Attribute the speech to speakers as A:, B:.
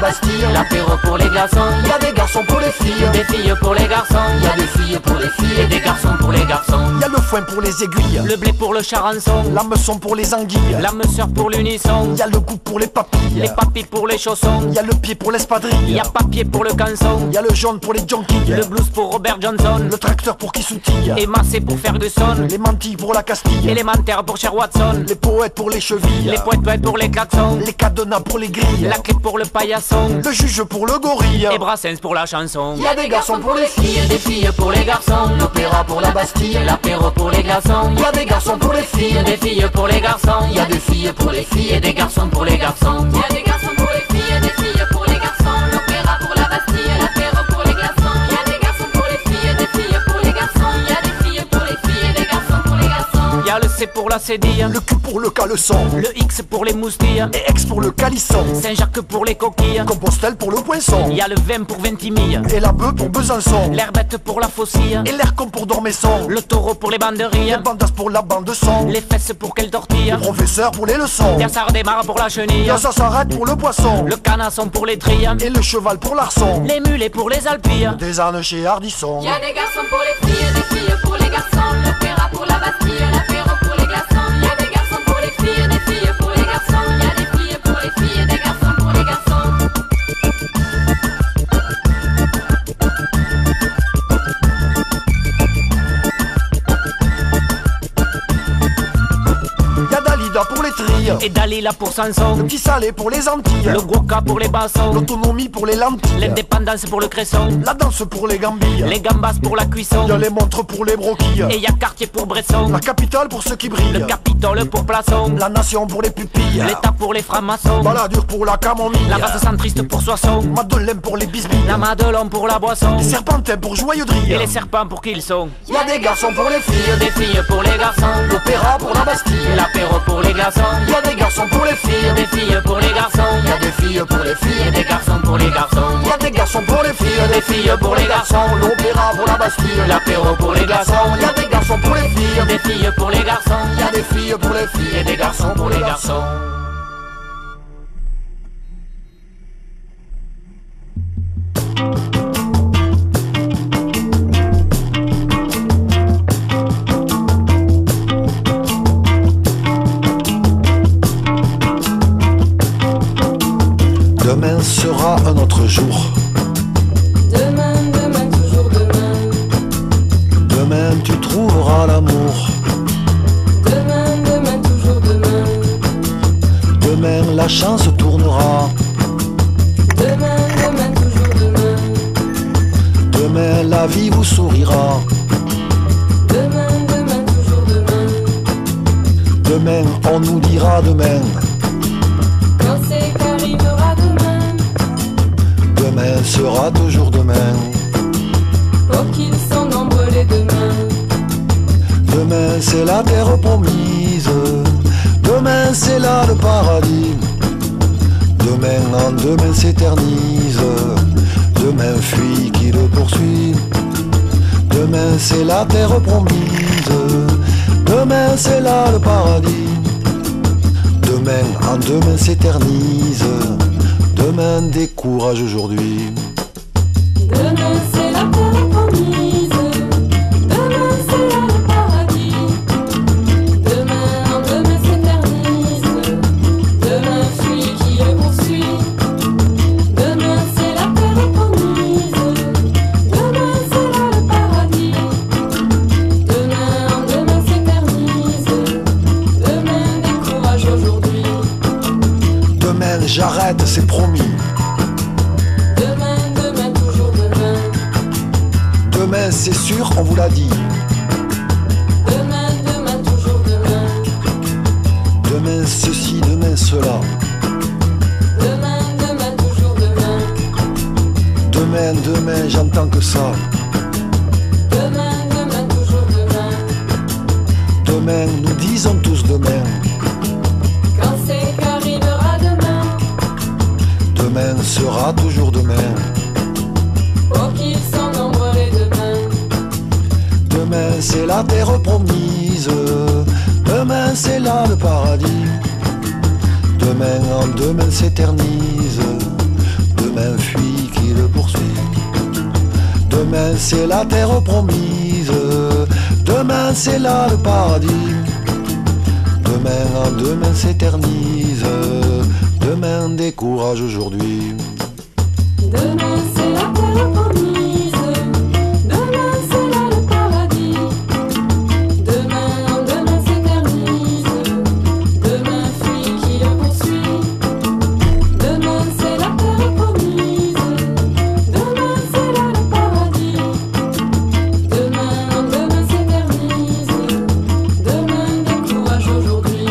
A: la Bastille.
B: L'apéro pour les garçons,
A: Y a des garçons pour les filles,
B: des filles pour les garçons,
A: y a des filles pour les filles,
B: et des garçons pour les garçons.
A: y a le foin pour les aiguilles,
B: Le blé pour le charançon,
A: l'hameçon pour les anguilles,
B: la mesure pour l'unisson,
A: y a le goût pour les papilles,
B: les papilles pour les chaussons,
A: y a le pied pour l'espadrille,
B: y a papier pour le canson,
A: y a le jaune pour les junkies,
B: le blues pour Robert Johnson,
A: le tracteur pour qui soutille,
B: et Massé pour Ferguson,
A: les mantilles pour la Castille,
B: élémentaire pour Cher Watson,
A: les poètes pour les chevilles,
B: les poètes pour les klaxons,
A: les cadenas pour les grilles,
B: la clé pour le paillasson,
A: le juge pour le gorille.
B: et Brassens pour la chanson.
A: Y a des garçons pour les filles,
B: Des filles pour les garçons,
A: l'opéra pour la Bastille,
B: l'apéro pour les glaçons,
A: y a des garçons pour les filles,
B: des filles pour les garçons,
A: y a des filles pour les filles,
B: et des garçons pour les garçons.
C: Il y a des garçons pour les filles, des filles pour les garçons. L'opéra pour la Bastille, l'apéro pour les glaçons. Il y a des garçons pour les filles, des filles pour les garçons. Il y a des filles pour les filles, des garçons pour les garçons.
B: Y a le C pour la cédille,
A: le Q pour le caleçon,
B: le X pour les moustilles,
A: et X pour le calisson,
B: Saint-Jacques pour les coquilles,
A: Compostelle pour le poinçon,
B: y a le 20 pour Ventimille,
A: et la bœuf pour Besançon,
B: l'herbette pour la faucille,
A: et l'aircon pour Dormesson,
B: le taureau pour les banderilles,
A: les bandas pour la bande de son,
B: les fesses pour quelle tortille,
A: le professeur pour les leçons,
B: y a Sardemar pour la chenille,
A: y a ça s'arrête pour le poisson,
B: le canasson pour les trilles,
A: et le cheval pour l'arçon,
B: les mulets pour les alpilles.
A: des ânes chez Hardisson.
C: Il y a des garçons pour les filles, des filles pour les garçons. L'opéra pour la Bastille, l'apéro pour les glaçons. Il y a des garçons pour les filles, des filles pour les garçons. Il y a des filles pour les filles, des garçons pour les garçons.
A: Y a Dalida pour les trilles,
B: Et Dalila pour Samson,
A: le petit salé pour les Antilles,
B: le Guoka pour les bassons,
A: l'autonomie pour les lentilles,
B: l'indépendance pour le cresson,
A: la danse pour les gambilles,
B: les gambas pour la cuisson,
A: y a les montres pour les broquilles,
B: et y a Cartier pour Bresson,
A: la capitale pour ceux qui brillent,
B: le Capitole pour Plaçon,
A: la nation pour les pupilles,
B: l'État pour les francs-maçons,
A: Balladur pour la camomille,
B: la race centriste pour Soissons,
A: Madeleine pour les bisbilles,
B: la Madelon pour la boisson,
A: les serpentins pour joyeux drille,
B: et les serpents pour qui ils sont.
A: y a des garçons pour les filles,
B: Des filles pour les garçons,
A: l'opéra pour la Bastille,
B: l'apéro pour les glaçons,
A: y a des garçons pour les filles,
B: des filles pour les garçons,
A: y a des filles pour les
B: et
A: filles,
B: des garçons pour les garçons,
A: y a des garçons pour les filles,
B: des filles pour les garçons,
A: l'opéra pour la Bastille,
B: l'apéro pour les glaçons,
A: y a des garçons pour les filles,
B: des filles pour les garçons,
A: y a des filles pour les filles,
B: et des garçons pour les garçons.
A: Demain sera un autre jour.
C: Demain, demain, toujours demain.
A: Demain tu trouveras l'amour.
C: Demain, demain, toujours demain.
A: Demain la chance tournera.
C: Demain, demain, toujours demain.
A: Demain la vie vous sourira.
C: Demain, demain, toujours demain.
A: Demain on nous dira demain.
C: Quand c'est qu'arrivera demain,
A: Demain sera toujours demain.
C: oh qu'ils sont nombreux les demain.
A: Demain c'est la terre promise. Demain c'est là le paradis. Demain en demain s'éternise. Demain fuit qui le poursuit. Demain c'est la terre promise. Demain c'est là le paradis. Demain en demain s'éternise. Demain décourage aujourd'hui.
C: Demain c'est la terre promise. Demain c'est là le paradis. Demain en demain s'éternise. Demain fuit qui le poursuit. Demain c'est la terre promise. Demain c'est là le paradis. Demain en demain s'éternise. Demain décourage aujourd'hui.
A: Demain j'arrête, c'est promis.
C: Demain, demain, toujours demain.
A: Demain c'est sûr, on vous l'a dit.
C: Demain, demain, toujours demain.
A: Demain ceci, demain cela.
C: Demain, demain, toujours demain.
A: Demain, demain, j'entends que ça.
C: Demain, demain, toujours demain.
A: Demain, nous disons tous demain.
C: Quand c'est qu'arrivera demain,
A: Demain sera toujours demain.
C: oh qu'ils sont nombreux les demain.
A: Demain c'est la terre promise. Demain c'est là le paradis. Demain en demain s'éternise. demain fuit qui le poursuit. Demain c'est la terre promise, demain c'est là le paradis. Demain en demain s'éternise, demain décourage aujourd'hui.
C: Demain c'est la terre promise, demain c'est là le paradis. Demain en demain s'éternise, demain fuit qui le poursuit. Demain c'est la terre promise, demain c'est là le paradis. Demain en demain s'éternise, demain décourage aujourd'hui.